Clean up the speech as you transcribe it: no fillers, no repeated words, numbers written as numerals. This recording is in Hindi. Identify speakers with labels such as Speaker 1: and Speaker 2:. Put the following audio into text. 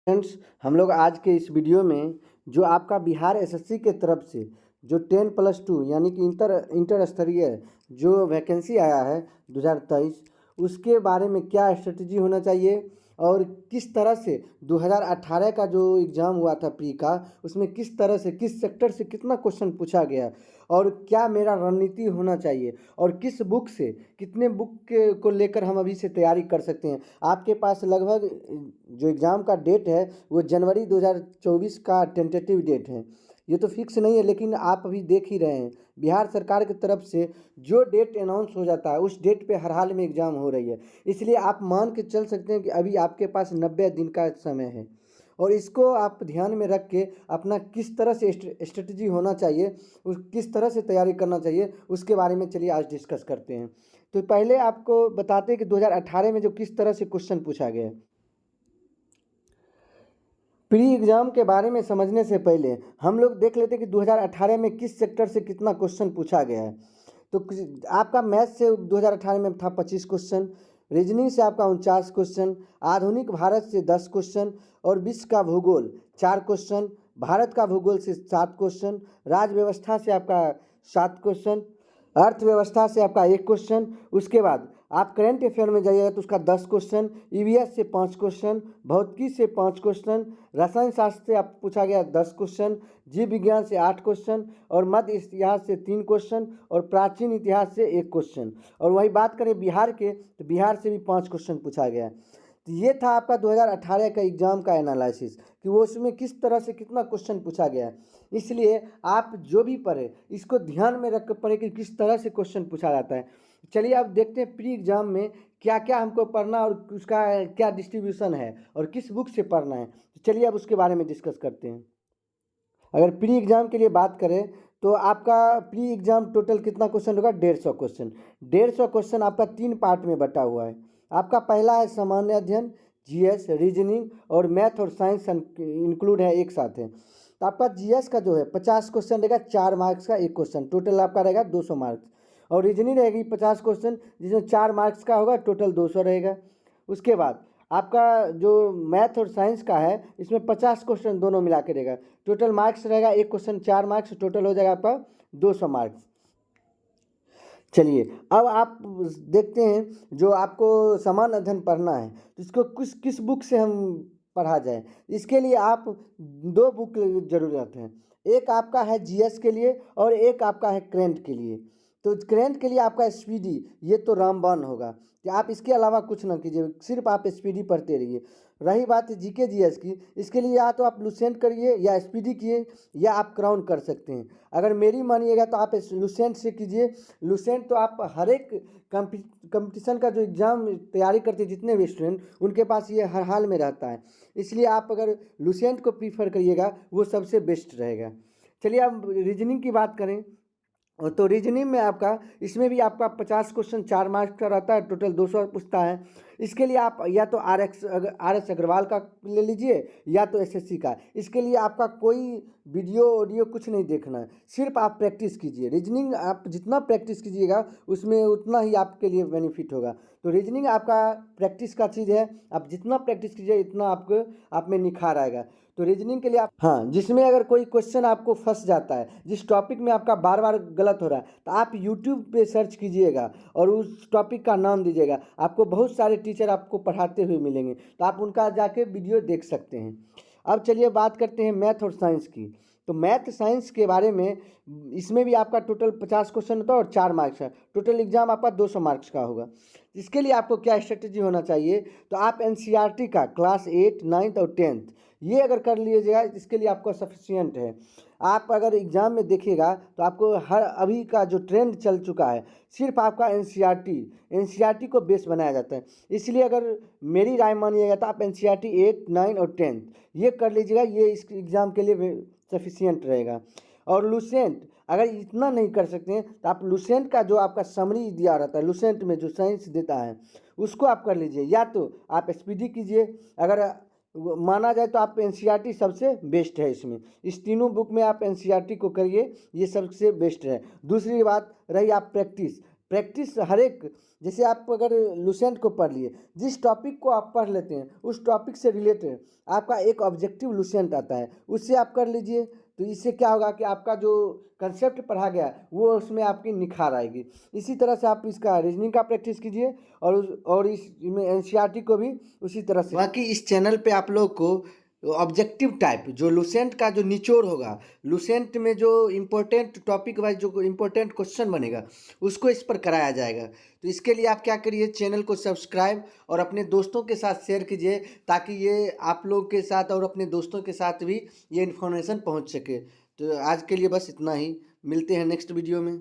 Speaker 1: फ्रेंड्स, हम लोग आज के इस वीडियो में जो आपका बिहार एसएससी के तरफ से जो 10+2 यानी कि इंटर स्तरीय जो वैकेंसी आया है 2023, उसके बारे में क्या स्ट्रेटजी होना चाहिए और किस तरह से 2018 का जो एग्ज़ाम हुआ था प्री का, उसमें किस तरह से किस सेक्टर से कितना क्वेश्चन पूछा गया और क्या मेरा रणनीति होना चाहिए और किस बुक से कितने को लेकर हम अभी से तैयारी कर सकते हैं। आपके पास लगभग जो एग्ज़ाम का डेट है वो जनवरी 2024 का टेंटेटिव डेट है। ये तो फिक्स नहीं है, लेकिन आप अभी देख ही रहे हैं बिहार सरकार की तरफ से जो डेट अनाउंस हो जाता है उस डेट पे हर हाल में एग्ज़ाम हो रही है। इसलिए आप मान के चल सकते हैं कि अभी आपके पास 90 दिन का समय है और इसको आप ध्यान में रख के अपना किस तरह से स्ट्रेटजी होना चाहिए, उस किस तरह से तैयारी करना चाहिए, उसके बारे में चलिए आज डिस्कस करते हैं। तो पहले आपको बताते हैं कि 2018 में जो किस तरह से क्वेश्चन पूछा गया है। प्री एग्ज़ाम के बारे में समझने से पहले हम लोग देख लेते हैं कि 2018 में किस सेक्टर से कितना क्वेश्चन पूछा गया है। तो आपका मैथ से 2018 में था 25 क्वेश्चन, रीजनिंग से आपका 49 क्वेश्चन, आधुनिक भारत से 10 क्वेश्चन और विश्व का भूगोल 4 क्वेश्चन, भारत का भूगोल से 7 क्वेश्चन, राज्य व्यवस्था से आपका 7 क्वेश्चन, अर्थव्यवस्था से आपका 1 क्वेश्चन। उसके बाद आप करंट अफेयर में जाइएगा तो उसका 10 क्वेश्चन, ईवीएस से 5 क्वेश्चन, भौतिकी से 5 क्वेश्चन, रसायन शास्त्र से आप पूछा गया 10 क्वेश्चन, जीव विज्ञान से 8 क्वेश्चन और मध्य इतिहास से 3 क्वेश्चन और प्राचीन इतिहास से 1 क्वेश्चन। और वही बात करें बिहार के तो बिहार से भी 5 क्वेश्चन पूछा गया। तो ये था आपका 2018 का एग्ज़ाम का एनालिसिस कि वो उसमें किस तरह से कितना क्वेश्चन पूछा गया है। इसलिए आप जो भी पढ़े इसको ध्यान में रख कर पढ़े कि किस तरह से क्वेश्चन पूछा जाता है। चलिए अब देखते हैं प्री एग्ज़ाम में क्या क्या हमको पढ़ना और उसका क्या डिस्ट्रीब्यूशन है और किस बुक से पढ़ना है। चलिए अब उसके बारे में डिस्कस करते हैं। अगर प्री एग्ज़ाम के लिए बात करें तो आपका प्री एग्ज़ाम टोटल कितना क्वेश्चन होगा? 150 क्वेश्चन। 150 क्वेश्चन आपका 3 पार्ट में बटा हुआ है। आपका पहला है सामान्य अध्ययन, जीएस, रीजनिंग और मैथ और साइंस इंक्लूड है, एक साथ है। तो आपका जीएस का जो है 50 क्वेश्चन रहेगा, 4 मार्क्स का 1 क्वेश्चन, टोटल आपका रहेगा 200 मार्क्स। और रीजनिंग रहेगी 50 क्वेश्चन जिसमें 4 मार्क्स का होगा, टोटल 200 रहेगा। उसके बाद आपका जो मैथ और साइंस का है इसमें 50 क्वेश्चन दोनों मिला के रहेगा, टोटल मार्क्स रहेगा 1 क्वेश्चन 4 मार्क्स, टोटल हो जाएगा आपका 200 मार्क्स। चलिए अब आप देखते हैं जो आपको समान अध्ययन पढ़ना है तो इसको किस बुक से हम पढ़ा जाए। इसके लिए आप 2 बुक ज़रूरत है, एक आपका है जीएस के लिए और एक आपका है करेंट के लिए। तो करेंट के लिए आपका एसपीडी, ये तो रामबाण होगा कि आप इसके अलावा कुछ ना कीजिए, सिर्फ आप एसपीडी पढ़ते रहिए। रही बात है जीके जीएस की, इसके लिए या तो आप लुसेंट करिए या एसपीडी किए या आप क्राउन कर सकते हैं। अगर मेरी मानिएगा तो आप लुसेंट से कीजिए। लुसेंट तो आप हर एक कंपटीशन का जो एग्ज़ाम तैयारी करते हैं जितने भी स्टूडेंट, उनके पास ये हर हाल में रहता है। इसलिए आप अगर लुसेंट को प्रीफर करिएगा वो सबसे बेस्ट रहेगा। चलिए अब रीजनिंग की बात करें तो रीजनिंग में आपका इसमें भी आपका 50 क्वेश्चन 4 मार्क्स का रहता है, टोटल 200 पूछता है। इसके लिए आप या तो आर एस अग्रवाल का ले लीजिए या तो एसएससी का। इसके लिए आपका कोई वीडियो ऑडियो कुछ नहीं देखना है, सिर्फ आप प्रैक्टिस कीजिए। रीजनिंग आप जितना प्रैक्टिस कीजिएगा उसमें उतना ही आपके लिए बेनिफिट होगा। तो रीजनिंग आपका प्रैक्टिस का चीज़ है, आप जितना प्रैक्टिस कीजिए इतना आपको आप में निखार आएगा। तो रीजनिंग के लिए आप हाँ, जिसमें अगर कोई क्वेश्चन आपको फंस जाता है, जिस टॉपिक में आपका बार बार गलत हो रहा है, तो आप यूट्यूब पे सर्च कीजिएगा और उस टॉपिक का नाम दीजिएगा। आपको बहुत सारे टीचर आपको पढ़ाते हुए मिलेंगे, तो आप उनका जाके वीडियो देख सकते हैं। अब चलिए बात करते हैं मैथ और साइंस की। तो मैथ साइंस के बारे में इसमें भी आपका टोटल 50 क्वेश्चन होता है और 4 मार्क्स है, टोटल एग्जाम आपका 200 मार्क्स का होगा। इसके लिए आपको क्या स्ट्रेटेजी होना चाहिए, तो आप एनसीईआरटी का क्लास 8, 9 और 10 ये अगर कर लीजिएगा इसके लिए आपको सफिशियंट है। आप अगर एग्ज़ाम में देखिएगा तो आपको हर अभी का जो ट्रेंड चल चुका है सिर्फ आपका एनसीईआरटी को बेस बनाया जाता है। इसलिए अगर मेरी राय मानिएगा तो आप एनसीईआरटी 8, 9 और 10 ये कर लीजिएगा, ये इस एग्ज़ाम के लिए सफिशियंट रहेगा। और लुसेंट अगर इतना नहीं कर सकते हैं तो आप लुसेंट का जो आपका समरी दिया रहता है, लुसेंट में जो साइंस देता है उसको आप कर लीजिए, या तो आप एसपीडी कीजिए। अगर माना जाए तो आप एनसीईआरटी सबसे बेस्ट है। इसमें इस तीनों बुक में आप एनसीईआरटी को करिए, ये सबसे बेस्ट है। दूसरी बात रही आप प्रैक्टिस हर एक, जैसे आप अगर लुसेंट को पढ़ लिए, जिस टॉपिक को आप पढ़ लेते हैं उस टॉपिक से रिलेटेड आपका एक ऑब्जेक्टिव लुसेंट आता है, उससे आप कर लीजिए। तो इससे क्या होगा कि आपका जो कंसेप्ट पढ़ा गया है वो उसमें आपकी निखार आएगी। इसी तरह से आप इसका रीजनिंग का प्रैक्टिस कीजिए और इसमें एनसीईआरटी को भी उसी तरह से। बाकी इस चैनल पे आप लोग को ऑब्जेक्टिव टाइप जो लुसेंट का जो निचोड़ होगा, लुसेंट में जो इम्पोर्टेंट टॉपिक वाइज जो इम्पोर्टेंट क्वेश्चन बनेगा उसको इस पर कराया जाएगा। तो इसके लिए आप क्या करिए, चैनल को सब्सक्राइब और अपने दोस्तों के साथ शेयर कीजिए, ताकि ये आप लोग के साथ और अपने दोस्तों के साथ भी ये इन्फॉर्मेशन पहुंच सके। तो आज के लिए बस इतना ही, मिलते हैं नेक्स्ट वीडियो में।